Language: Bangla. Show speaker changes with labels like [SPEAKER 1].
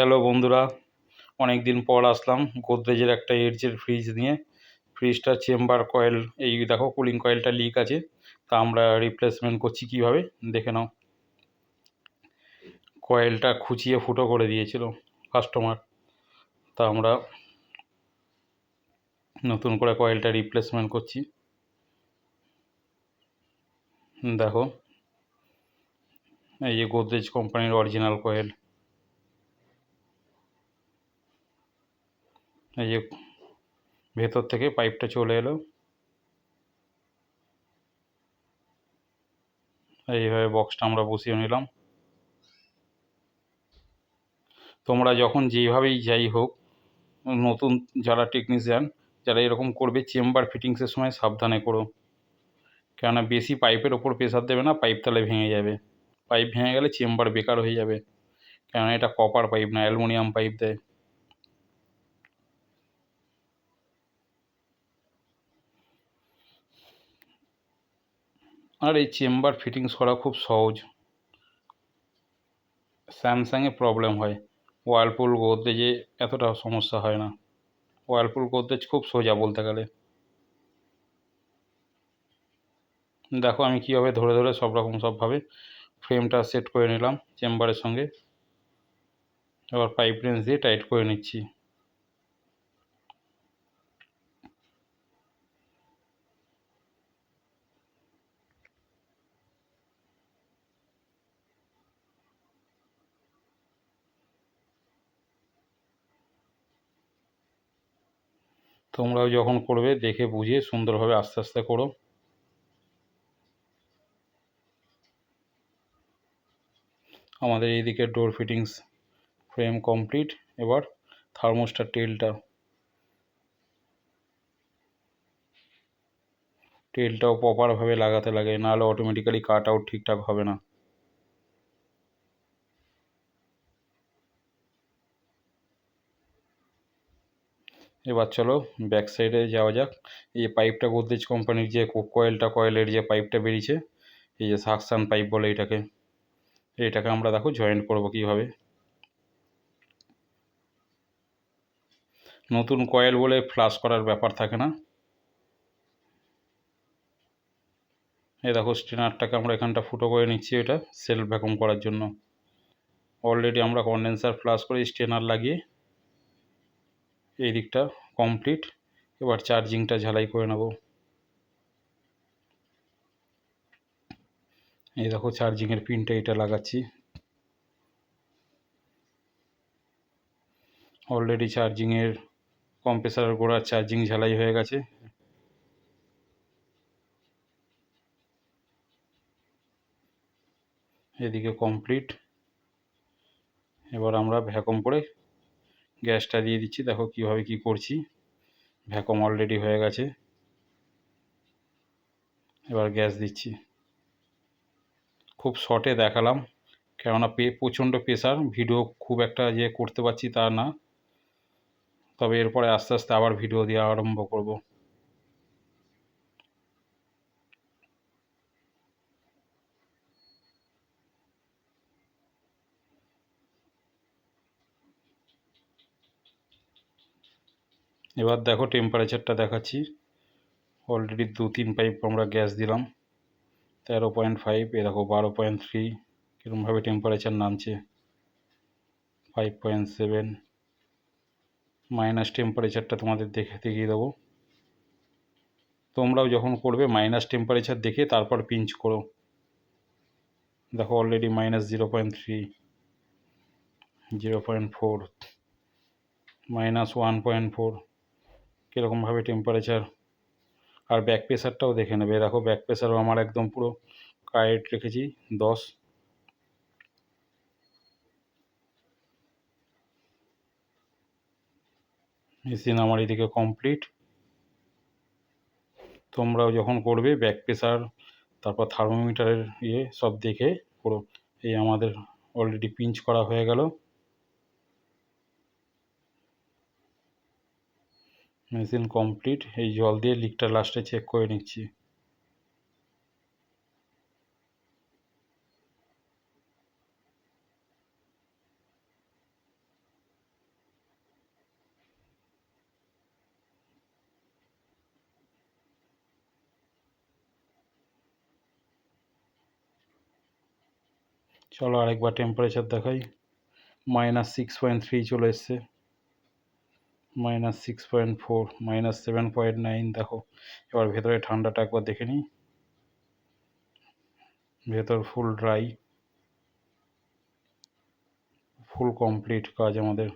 [SPEAKER 1] হ্যালো বন্ধুরা, অনেক দিন পর আসলাম গোদরেজের একটা এডজের ফ্রিজ নিয়ে। ফ্রিজটার চেম্বার কয়েল, এই দেখো কুলিং কয়েলটা লিক আছে, তা আমরা রিপ্লেসমেন্ট করছি কিভাবে দেখে নাও। কয়েলটা খুঁচিয়ে ফুটো করে দিয়েছিল কাস্টমার, তা আমরা নতুন করে কয়েলটা রিপ্লেসমেন্ট করছি। দেখো, এই যে গোদরেজ কোম্পানির অরিজিনাল কয়েল, এই যে ভেতর থেকে পাইপটা চলে এলো, এইভাবে বক্সটা আমরা বসিয়ে নিলাম। তোমরা যখন যেইভাবেই যাই হোক, নতুন যারা টেকনিশিয়ান যারা এরকম করবে, চেম্বার ফিটিংসের সময় সাবধানে করো, কেননা বেশি পাইপের ওপর প্রেশার দেবে না, পাইপ তাহলে ভেঙে যাবে। পাইপ ভেঙে গেলে চেম্বার বেকার হয়ে যাবে, কেননা এটা কপার পাইপ না, অ্যালুমিনিয়াম পাইপ দেয়। আর এই চেম্বার ফিটিংস করা খুব সহজ। স্যামসাংয়ে প্রবলেম হয়, ওয়ার্লপুল গোদরেজে এতটা সমস্যা হয় না। ওয়ার্লপুল গোদরেজ খুব সোজা বলতে গেলে। দেখো আমি কীভাবে ধরে ধরে সব রকম সবভাবে ফ্রেমটা সেট করে নিলাম চেম্বারের সঙ্গে। এবার পাইপ রেঞ্জ দিয়ে টাইট করে নিচ্ছি। তোমরাও যখন করবে দেখে বুঝে সুন্দরভাবে আস্তে আস্তে করো। আমাদের এইদিকে ডোর ফিটিংস ফ্রেম কমপ্লিট। এবার থার্মোস্টার টেলটাও প্রপারভাবে লাগাতে লাগে, নাহলে অটোমেটিক্যালি কাট আউট ঠিকঠাক হবে না। এবার চলো ব্যাক সাইডে যাওয়া যাক। এই পাইপটা গোদরেজ কোম্পানির যে কয়েলের যে পাইপটা বেরিয়েছে, এই যে সাকশান পাইপ বলে এটাকে আমরা দেখো জয়েন্ট করব কীভাবে। নতুন কয়েল বলে ফ্লাশ করার ব্যাপার থাকে না। এই দেখো স্ট্রেনারটাকে আমরা এখানটা ফুটো করে নিচ্ছি, এটা সেলফ ভ্যাকুম করার জন্য। অলরেডি আমরা কন্ডেন্সার ফ্লাশ করে স্ট্রেনার লাগিয়ে এই দিকটা কমপ্লিট। এবার চার্জিংটা ঝালাই করে নেব। এই দেখো চার্জিংয়ের পিনটা এটা লাগাচ্ছি। অলরেডি চার্জিংয়ের কম্প্রেসারের গোড়ার চার্জিং ঝালাই হয়ে গেছে। এদিকে কমপ্লিট। এবার আমরা ভ্যাকুম করে গ্যাসটা দিয়ে দিচ্ছি। দেখো কিভাবে কি করছি। ভ্যাকুম অলরেডি হয়ে গেছে। এবার গ্যাস দিচ্ছি। খুব শর্টে দেখালাম, কেননা প্রচণ্ড প্রেশার, ভিডিও খুব একটা যে করতে পারছি তা না। তবে এরপরে আস্তে আস্তে আবার ভিডিও দেওয়া আরম্ভ করব। এবার দেখো টেম্পারেচারটা দেখাচ্ছি। অলরেডি 2-3 পাইপ আমরা গ্যাস দিলাম। 13.5, এ দেখো 12.3, কীরকমভাবে টেম্পারেচার নামছে। 5.7, মাইনাস টেম্পারেচারটা তোমাদের দেখিয়ে দেবো। তোমরাও যখন করবে মাইনাস টেম্পারেচার দেখে তারপর পিঞ্চ করো। দেখো অলরেডি -0.3, 0.4, -1.4, কীরকমভাবে টেম্পারেচার। আর ব্যাক প্রেশারটাও দেখে নেবে। দেখো ব্যাক প্রেশারও আমার একদম পুরো কারেক্ট রেখেছি 10। মেশিন আমার এদিকে কমপ্লিট। তোমরাও যখন করবে ব্যাক প্রেশার, তারপর থার্মোমিটারের সব দেখে করো। এই আমাদের অলরেডি পিঞ্চ করা হয়ে গেল। Machine complete. এই জল দিয়ে লিকটা লাস্টে চেক করে নিচ্ছি। চলো আরেকবার টেম্পারেচার দেখাই। -6.3 চলে এসছে, -6.4, -7.9। দেখো এবার ভেতরে ঠান্ডাটা একবার দেখে নিই। ভেতর ফুল ড্রাই, ফুল কমপ্লিট কাজ আমাদের।